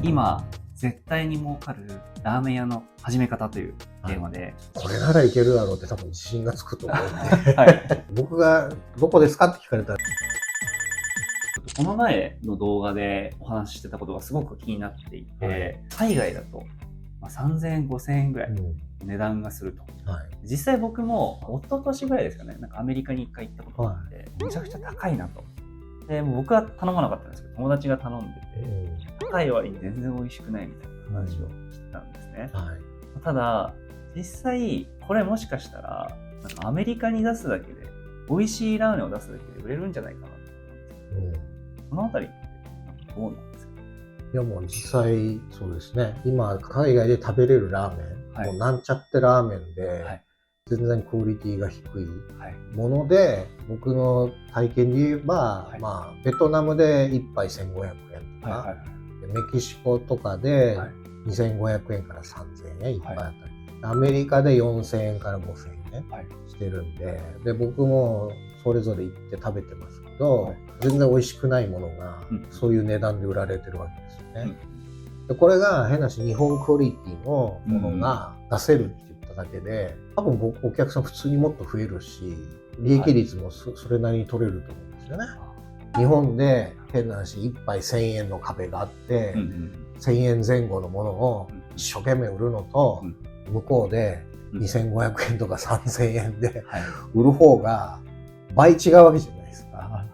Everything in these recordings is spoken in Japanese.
今絶対に儲かるラーメン屋の始め方というテーマで、これならいけるだろうって多分自信がつくと思うんで、はい、僕がどこですかって聞かれたら、この前の動画でお話ししてたことがすごく気になっていて、海外だと3000円5000円ぐらい値段がすると、実際僕も一昨年ぐらいですかね、なんかアメリカに1回行ったことがあって、めちゃくちゃ高いなと。でもう僕は頼まなかったんですけど、友達が頼んでて、高い割に全然美味しくないみたいな話をしてたんですね。ただ実際これもしかしたらなんかアメリカに出すだけで美味しいラーメンを出すだけで売れるんじゃないかなと思うんですけど、そのあたりってどうなんですか？いやもう実際そうですね、今海外で食べれるラーメン、もうなんちゃってラーメンで、全然クオリティが低いもので、僕の体験で言えば、ベトナムで1杯1500円とか、メキシコとかで2500円から3000円1杯あたり、アメリカで4000円から5000円してるんで、で僕もそれぞれ行って食べてますけど、全然美味しくないものがそういう値段で売られてるわけですよね。でこれが変なし日本クオリティのものが出せるって言っただけで、多分お客さん普通にもっと増えるし、利益率もそれなりに取れると思うんですよね。日本で変な話1杯1000円の壁があって、1000円前後のものを一生懸命売るのと、向こうで2500円とか3000円で売る方が倍違うわけじゃないですか。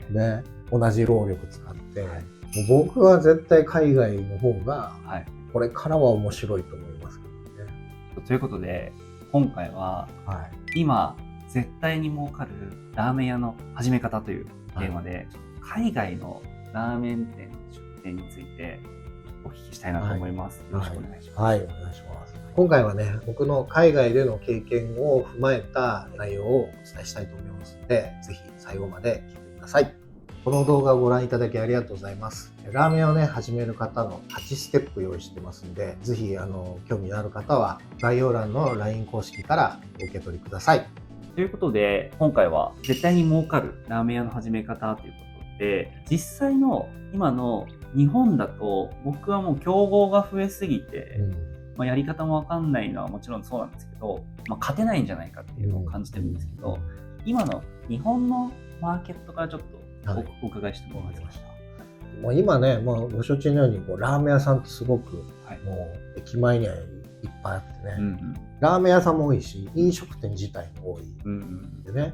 ね、同じ労力使って、もう僕は絶対海外の方がこれからは面白いと思いますけどね。ということで今回は、今絶対に儲かるラーメン屋の始め方というテーマで、海外のラーメン店出店についてお聞きしたいなと思います。よろしくお願いします。はい、お願いします。今回はね、僕の海外での経験を踏まえた内容をお伝えしたいと思いますので、ぜひ最後まで聞いてください。この動画をご覧いただきありがとうございます。ラーメンをね、始める方の8ステップ用意してますんで、ぜひ興味のある方は概要欄の LINE 公式からお受け取りください。ということで、今回は絶対に儲かるラーメン屋の始め方ということで、実際の今の日本だと僕はもう競合が増えすぎて、やり方もわかんないのはもちろんそうなんですけど、勝てないんじゃないかっていうのを感じてるんですけど、今の日本のマーケットからちょっとお伺いしてもらいました。もう今ね、ご承知のようにラーメン屋さんってすごく、もう駅前にはいっぱいあってね、ラーメン屋さんも多いし、飲食店自体も多いでね、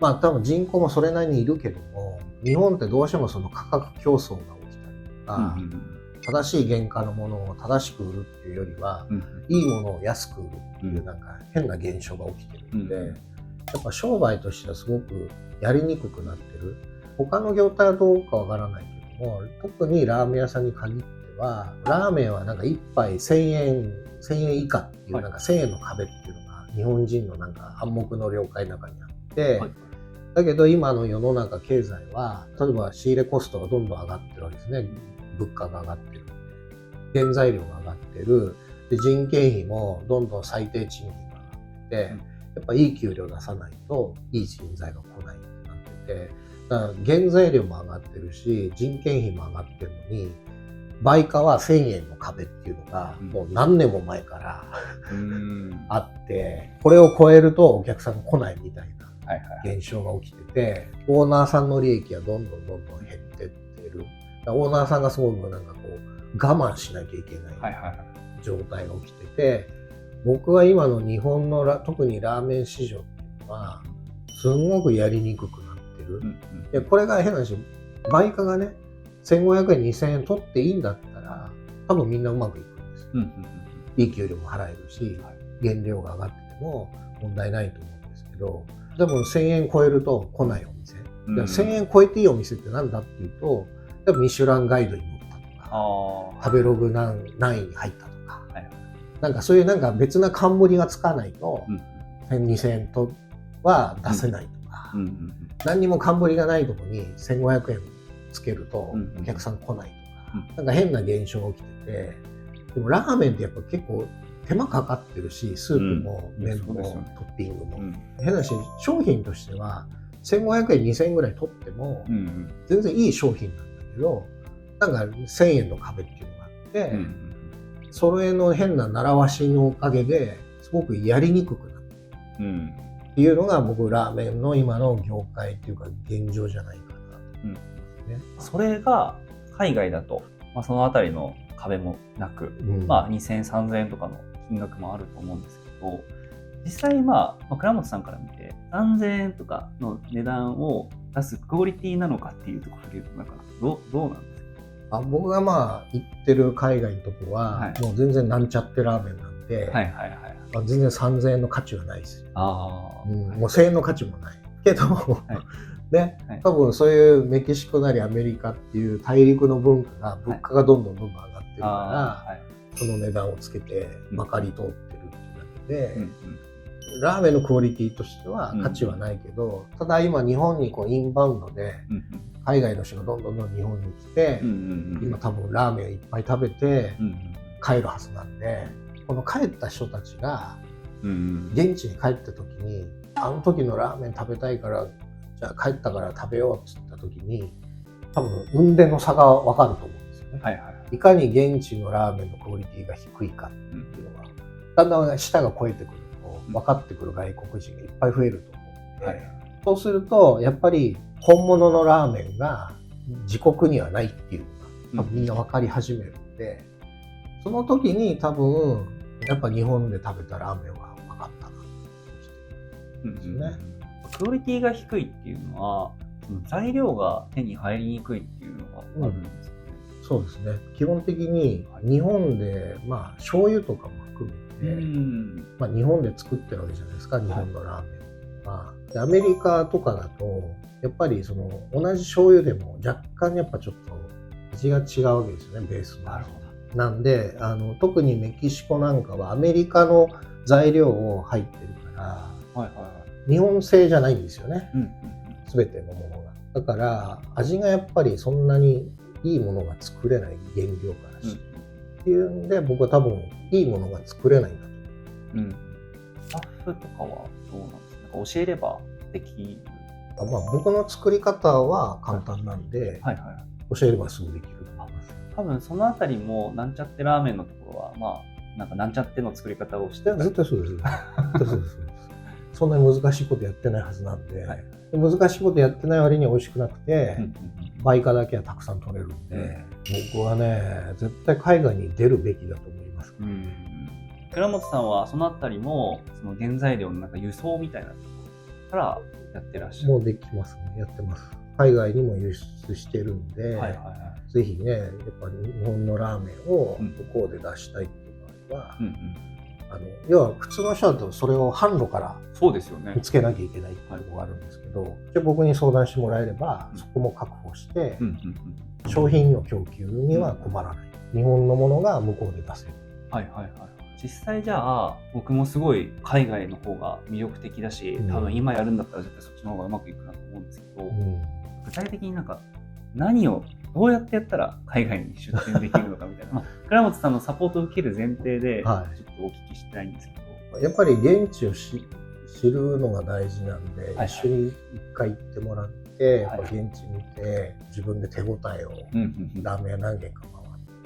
多分人口もそれなりにいるけども、日本ってどうしてもその価格競争が起きたりとか、正しい原価のものを正しく売るっていうよりは、いいものを安く売るっていうなんか変な現象が起きてるんで、やっぱ商売としてはすごくやりにくくなってる。他の業態はどうかわからないけども、特にラーメン屋さんに限っては、ラーメンはなんか1杯1000円以下っていうなんか1000円の壁っていうのが日本人のなんか暗黙の了解の中にあって、だけど今の世の中経済は、例えば仕入れコストがどんどん上がってるわけですね。物価が上がってる。原材料が上がってる。で、人件費もどんどん最低賃金が上がってて、やっぱいい給料出さないといい人材が来ないってなってて、だから原材料も上がってるし、人件費も上がってるのに、売価は1000円の壁っていうのがもう何年も前からあって、これを超えるとお客さんが来ないみたいな現象が起きてて、オーナーさんの利益はどんどん減ってってる。オーナーさんがすごくなんかこう我慢しなきゃいけない状態が起きてて、僕は今の日本の特にラーメン市場っていうのはすんごくやりにくくなってる。でこれが変な話、売価がね1500円2000円取っていいんだったら多分みんなうまくいくんですよ。いい給料も払えるし、原料が上がってても問題ないと思うんですけど、多分1000円超えると来ないお店。1000円超えていいお店ってなんだっていうと、多分ミシュランガイドに載ったとか、食べログ何位に入ったとか、なんかそういうなんか別な冠がつかないと、1000、2000円とは出せないとか、何にも冠がないところに1500円つけるとお客さん来ないとか、なんか変な現象が起きてて、でもラーメンってやっぱ結構手間かかってるし、スープも麺もトッピングも。変なし、商品としては1500円、2000円ぐらい取っても全然いい商品なんだけど、なんか1000円の壁っていうのがて、それの変な習わしのおかげですごくやりにくくなって、っていうのが僕ラーメンの今の業界っていうか現状じゃないかなと思いますね。それが海外だと、そのあたりの壁もなく、2000円3000円とかの金額もあると思うんですけど、実際倉本さんから見て3000円とかの値段を出すクオリティなのかっていうところで言うとどうなんですか？僕が行ってる海外のとこは、もう全然なんちゃってラーメンなんで、全然3000円の価値はないですよ。もう1000円の価値もないけど、ね、多分そういうメキシコなりアメリカっていう大陸の文化が物価がどんどん上がってるから、その値段をつけてまかり通ってるっていうだけで、ラーメンのクオリティとしては価値はないけど、ただ今日本にインバウンドで海外の人がどんどん日本に来て、今多分ラーメンをいっぱい食べて帰るはずなんで、この帰った人たちが現地に帰った時に、あの時のラーメン食べたいからじゃあ帰ったから食べようって言った時に、多分雲泥の差が分かると思うんですよね。いかに現地のラーメンのクオリティが低いかっていうのがだんだん舌が超えてくると分かってくる外国人がいっぱい増えると思うので、そうするとやっぱり本物のラーメンが自国にはないっていうのがみんな分かり始めるので、その時に多分やっぱ日本で食べたラーメンは分かったなと思うんですよね。クオリティが低いっていうのは、その材料が手に入りにくいっていうのがあるんですかね。そうですね。基本的に日本で醤油とかも含めて、日本で作ってるわけじゃないですか、日本のラーメンは。アメリカとかだとやっぱりその同じ醤油でも若干やっぱちょっと味が違うわけですよね、ベースの。なんで特にメキシコなんかはアメリカの材料を入ってるから、日本製じゃないんですよね、全てのものが。だから味がやっぱりそんなにいいものが作れない、原料からして、っていうんで僕は多分いいものが作れないんだと思う。スタッフとかはどうなんですか？教えればできる？僕の作り方は簡単なんで、教えればすぐできると思います。多分そのあたりもなんちゃってラーメンのところはなんちゃっての作り方をして絶対そうです。そんなに難しいことやってないはずなんで、難しいことやってない割に美味しくなくて、売価だけはたくさん取れるんで、僕はね絶対海外に出るべきだと思います。倉本さんはそのあたりもその原材料の輸送みたいなところからやってらっしゃる？もうできますね、やってます。海外にも輸出してるんで、ぜひね、やっぱり日本のラーメンを向こうで出したいっていう場合は、要は普通の人だとそれを販路から見つけなきゃいけないっていうのがあるんですけど、僕に相談してもらえればそこも確保して、商品の供給には困らない、日本のものが向こうで出せる。実際じゃあ僕もすごい海外の方が魅力的だし、多分今やるんだったら絶対そっちの方がうまくいくなと思うんですけど、具体的に何をどうやってやったら海外に出店できるのかみたいな倉本さんのサポートを受ける前提でちょっとお聞きしたいんですけど、やっぱり現地を知るのが大事なんで、一緒に一回行ってもらって、やっぱ現地見て自分で手応えをラーメン屋何軒か回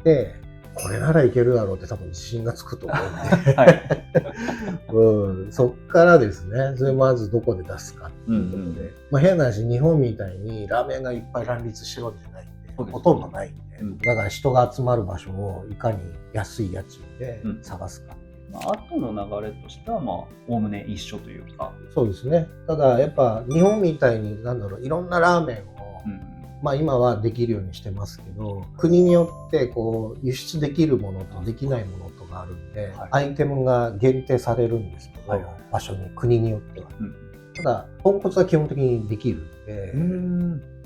ってこれならいけるだろうって多分自信がつくと思うんで、そっからですね、それまずどこで出すかっていうことで、変な話、日本みたいにラーメンがいっぱい乱立してるわけじゃないんで、ほとんどないんで、だから人が集まる場所をいかに安い家賃で探すか。後の流れとしてはおおむね一緒というか。そうですね。ただやっぱ日本みたいにいろんなラーメンを、今はできるようにしてますけど、国によって輸出できるものとできないものとかあるんで、アイテムが限定されるんですけど、場所に、国によっては。ただ豚骨は基本的にできるんで、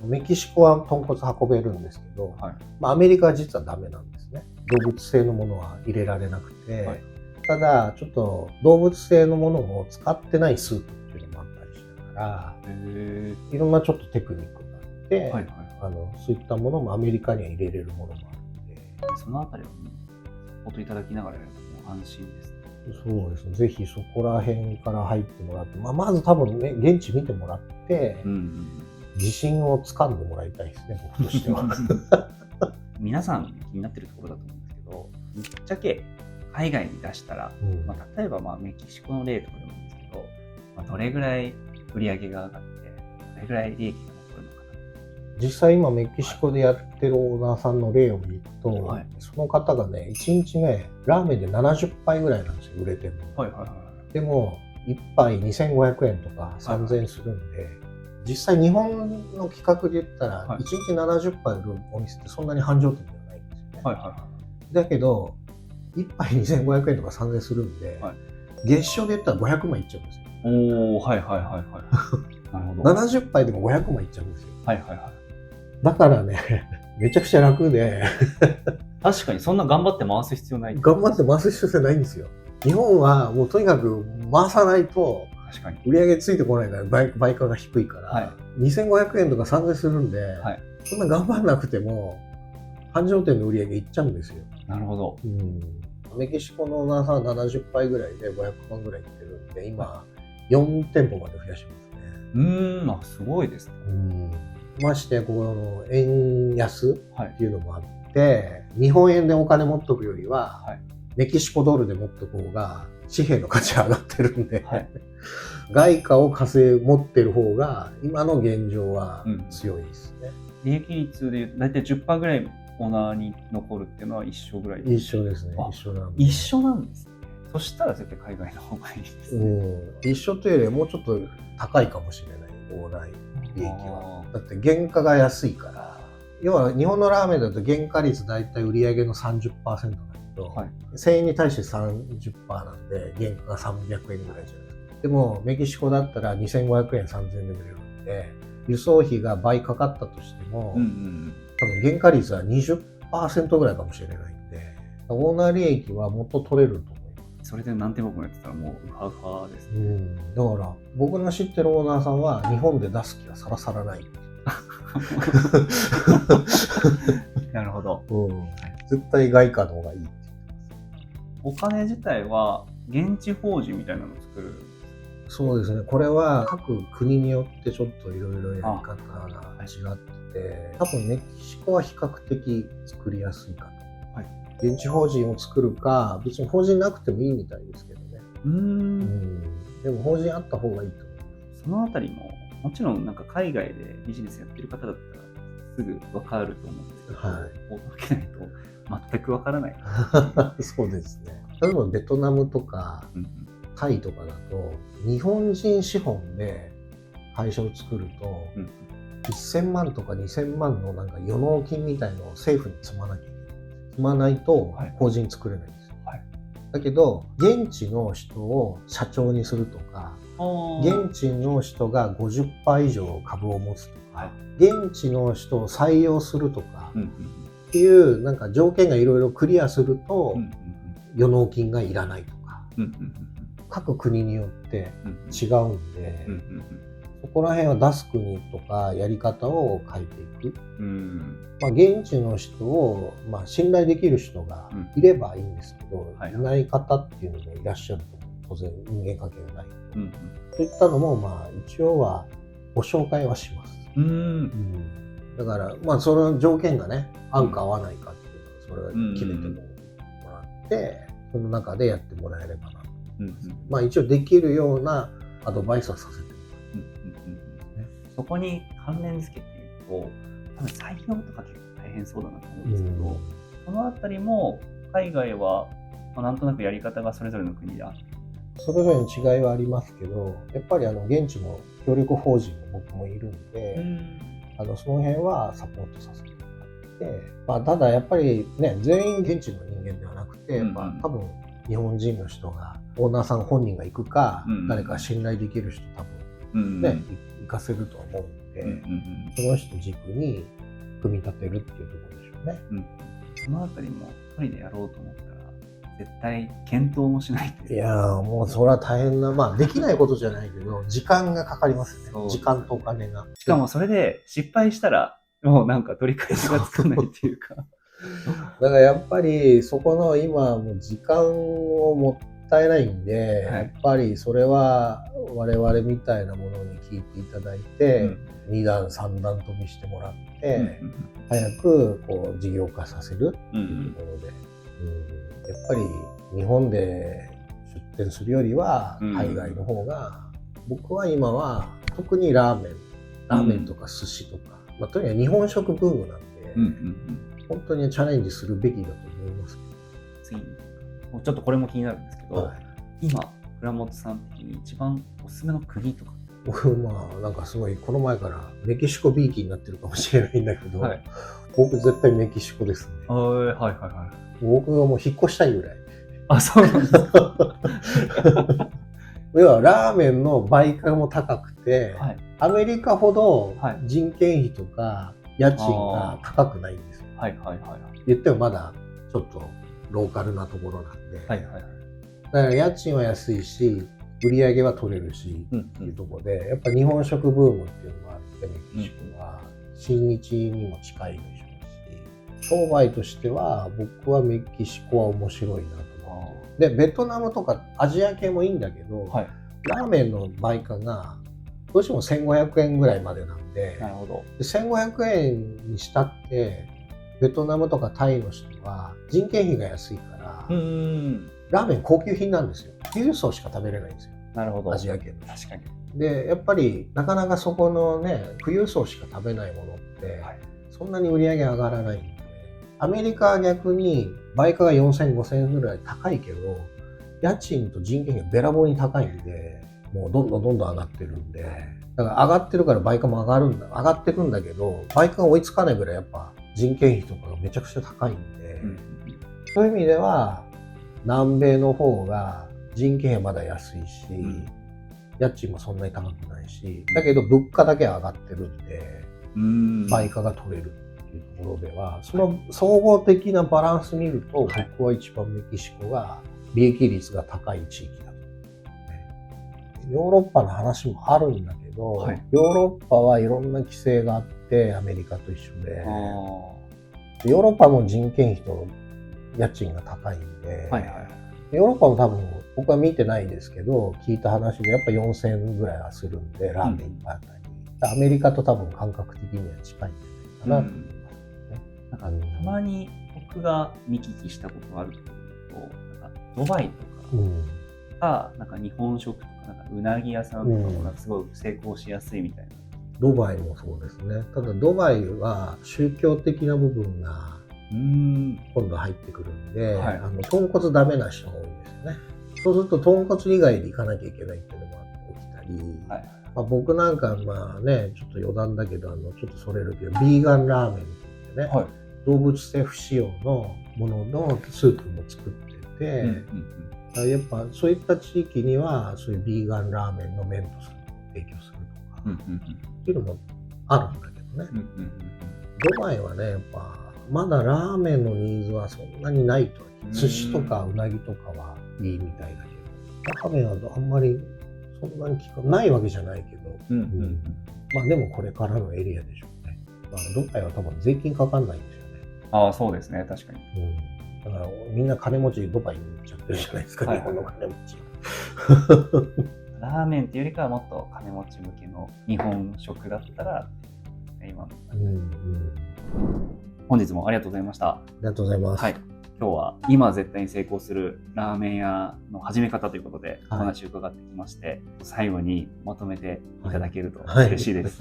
メキシコは豚骨運べるんですけど、アメリカは実はダメなんですね。動物性のものは入れられなくて、ただちょっと動物性のものを使ってないスープっていうのもあったりしながら、いろんなちょっとテクニックがあって、そういったものもアメリカには入れれるものもあるので、そのあたりをサポートいただきながらやると安心ですね。そうですね。ぜひそこら辺から入ってもらって、まず多分ね、現地見てもらって、自信をつかんでもらいたいですね、僕としては。皆さん気になってるところだと思うんですけぶっちゃけ海外に出したら、例えばメキシコの例とかでもいいんですけど、どれぐらい売り上げが上がって、どれぐらい利益が残るのかな。実際今メキシコでやってるオーナーさんの例を見ると、その方がね、1日ね、ラーメンで70杯ぐらいなんですよ、売れてるの。でも、1杯2500円とか3000円するんで、実際日本の企画で言ったら、1日70杯売るお店ってそんなに繁盛店ではないんですよね。だけど、1杯2500円とか3000円するんで、月賞で言ったら500万いっちゃうんですよ。なるほど。70杯でも500万いっちゃうんですよ。だからね、めちゃくちゃ楽で。確かにそんな頑張って回す必要ない。頑張って回す必要ないんですよ。日本はもうとにかく回さないと売り上げついてこないから、売価が低いから、2500円とか3000円するんで、そんな頑張らなくても繁盛店の売り上げいっちゃうんですよ。なるほど。メキシコのオーナーさんは70杯ぐらいで500万ぐらいいってるんで、今4店舗まで増やしますね。すごいですね。ましてこの円安っていうのもあって、日本円でお金持っとくよりは、メキシコドルで持っとく方が紙幣の価値上がってるんで、外貨を持ってる方が今の現状は強いですね。利益率でだいたい 10% ぐらいオーナーに残るっていうのは一緒ぐらいですか？一緒ですね。一緒なんですね。そしたら絶対海外の方がいいですね。一緒というよりはもうちょっと高いかもしれない、オーナー利益は。だって原価が安いから。要は日本のラーメンだと原価率だいたい売上の 30% なんだけど、1000円に対して 30% なんで原価が300円ぐらいじゃないですか。でもメキシコだったら2500円3000円で売れるんで、輸送費が倍かかったとしても、多分原価率は 20% ぐらいかもしれないんで、オーナー利益はもっと取れると思います。それで何店舗もやってたらもうウハウハですね。だから僕の知ってるオーナーさんは日本で出す気はさらさらない。なるほど。絶対外貨の方がいいって言ってます。お金自体は現地法人みたいなのを作る？そうですね。これは各国によってちょっといろいろやり方が違ってて、多分メキシコは比較的作りやすいかと。現地法人を作るか、別に法人なくてもいいみたいですけどね。でも法人あった方がいいと思います。そのあたりももちろん海外でビジネスやってる方だったらすぐ分かると思うんですけど、分けないと全く分からない。そうですね。例えばベトナムとか、タイとかだと日本人資本で会社を作ると、1000万とか2000万の予納金みたいのを政府に積まなきゃいけない。積まないと法人作れないんですよ。だけど現地の人を社長にするとか、現地の人が 50% 以上株を持つとか、現地の人を採用するとかっていう条件がいろいろクリアすると予納金がいらないとか、各国によって違うんで、そこら辺は出す国とかやり方を変えていく。現地の人を、信頼できる人がいればいいんですけど、いない方っていうのもいらっしゃると当然人間関係がないと、いったのも一応はご紹介はします。だからその条件がね合うか合わないかっていうのはそれは決めてもらって、その中でやってもらえればなと。一応できるようなアドバイスはさせてもらう。そこに関連付けて言うと、多分採用とか結構大変そうだなと思うんですけど、そのあたりも海外はなんとなくやり方がそれぞれの国であって、それぞれの違いはありますけど、やっぱり現地の協力法人も僕もいるんで、その辺はサポートさせてもらって、ただやっぱりね、全員現地の人間ではなくて、多分日本人の人が、オーナーさん本人が行くか、誰か信頼できる人多分ね、行かせるとは思うんで、その人軸に組み立てるっていうところでしょうね。そのあたりも一人でやろうと思ったら絶対検討もしないという。いやー、もうそれは大変な、できないことじゃないけど時間がかかりますよね。時間とお金が。しかもそれで失敗したらもう取り返しがつかないっていうかだからやっぱりそこの今もう時間をもったいないんで、やっぱりそれは我々みたいなものに聞いていただいて、2段3段飛びしてもらって、早く事業化させるっていうところで、ぱり日本で出店するよりは海外の方が、僕は今は特にラーメンとか寿司とか、とにかく日本食ブームなんで、本当にチャレンジするべきだと思います。次にちょっとこれも気になるんですけど、今倉本さん的に一番おすすめの国とか、僕なんかすごいこの前からメキシコビーキになってるかもしれないんだけど、僕絶対メキシコですね。僕はもう引っ越したいぐらい。あ、そうなんですか。要はラーメンの売価も高くて、アメリカほど人件費とか家賃が高くないんですよ。言ってもまだちょっとローカルなところなんで、だから家賃は安いし売り上げは取れるしっていうところで、やっぱ日本食ブームっていうのがあって、メキシコは親日にも近いでしょうし、商売としては僕はメキシコは面白いなと思って。でベトナムとかアジア系もいいんだけど、ラーメンの売価がどうしても1500円ぐらいまでなんで、1500円にしたってベトナムとかタイの人は人件費が安いから、ラーメン高級品なんですよ。富裕層しか食べれないんですよ。アジア圏の。確かに。でやっぱりなかなかそこのね富裕層しか食べないものって、そんなに売り上げ上がらないんで、アメリカは逆に売価が4000、5000円ぐらい高いけど、家賃と人件費がべらぼうに高いんで、もうどんどん上がってるんで、だから上がってるから売価も上がってくんだけど、売価が追いつかないぐらいやっぱ人件費とかがめちゃくちゃ高いんで、そういう意味では南米の方が人件費はまだ安いし、家賃もそんなに高くないし、だけど物価だけは上がってるんで、売価が取れるっていうところでは、その総合的なバランス見ると、僕は一番メキシコが利益率が高い地域だと。ヨーロッパの話もあるんだけど、ヨーロッパはいろんな規制があってアメリカと一緒で、ヨーロッパも人件費と家賃が高いんで、ヨーロッパも多分僕は見てないですけど、聞いた話でやっぱ4000円ぐらいはするんで、ラーメン1杯あたり、アメリカと多分感覚的には近いんじゃないかなと思いますね。なんかたまに僕が見聞きしたことがあると、なんかドバイとか、なんか日本食とか、なんかうなぎ屋さんとかもなんかすごい成功しやすいみたいな。ドバイもそうですね。ただドバイは宗教的な部分が今度入ってくるんで、豚骨ダメな人が多いんですよね。そうすると豚骨以外で行かなきゃいけないっていうのも起きたり、僕なんかちょっと余談だけど、ちょっとそれるけどビーガンラーメンって言ってね、動物性不使用のもののスープも作ってて、やっぱそういった地域にはそういうビーガンラーメンの麺とするのを提供するとかっていうのもあるんだけどね。ドバイはねやっぱまだラーメンのニーズはそんなにないと。寿司とかうなぎとかはいいみたいだけど、ラーメンはあんまりそんなにないわけじゃないけど、でもこれからのエリアでしょうね。ドバイは多分税金かかんないんですよね。そうですね、確かに。だからみんな金持ちドバイに行っちゃってるじゃないですか、日本の金持ち。ラーメンっていうよりかはもっと金持ち向けの日本食だったら、今本日もありがとうございました。ありがとうございます。今日は今絶対に成功するラーメン屋の始め方ということでお話を伺ってきまして、最後にまとめていただけると嬉しいです。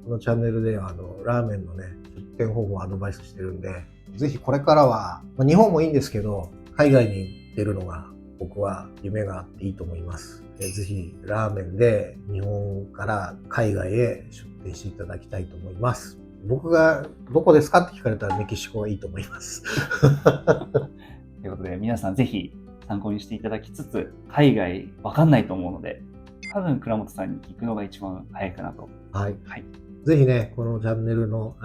このチャンネルではラーメンのね出店方法をアドバイスしてるんで、ぜひこれからは、日本もいいんですけど海外に出るのが僕は夢があっていいと思います。ぜひラーメンで日本から海外へ出店していただきたいと思います。僕がどこですかって聞かれたらメキシコがいいと思います。ということで皆さんぜひ参考にしていただきつつ、海外わかんないと思うので、多分倉本さんに聞くのが一番早いかなと。ぜひね、このチャンネルの、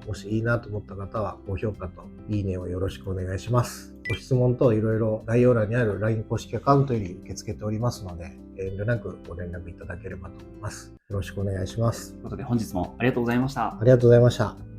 もしいいなと思った方は、高評価といいねをよろしくお願いします。ご質問等いろいろ概要欄にある LINE 公式アカウントより受け付けておりますので、遠慮なくご連絡いただければと思います。よろしくお願いします。ということで本日もありがとうございました。ありがとうございました。